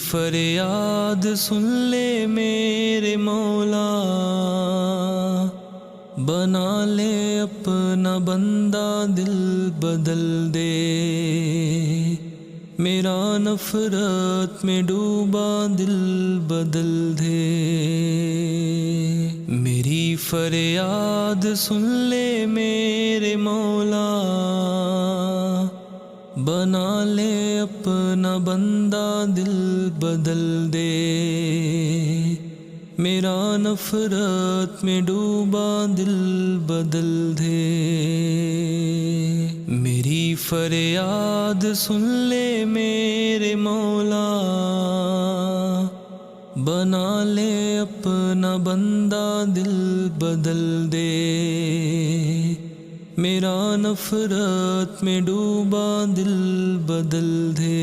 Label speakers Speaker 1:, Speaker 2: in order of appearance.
Speaker 1: فریاد سن لے میرے مولا، بنا لے اپنا بندہ دل بدل دے، میرا نفرت میں ڈوبا دل بدل دے۔ میری فریاد سن لے میرے مولا، بنا لے اپنا بندہ دل بدل دے، میرا نفرت میں ڈوبا دل بدل دے۔ میری فریاد سن لے میرے مولا، بنا لے اپنا بندہ دل بدل دے، میرا نفرت میں ڈوبا دل بدل دے۔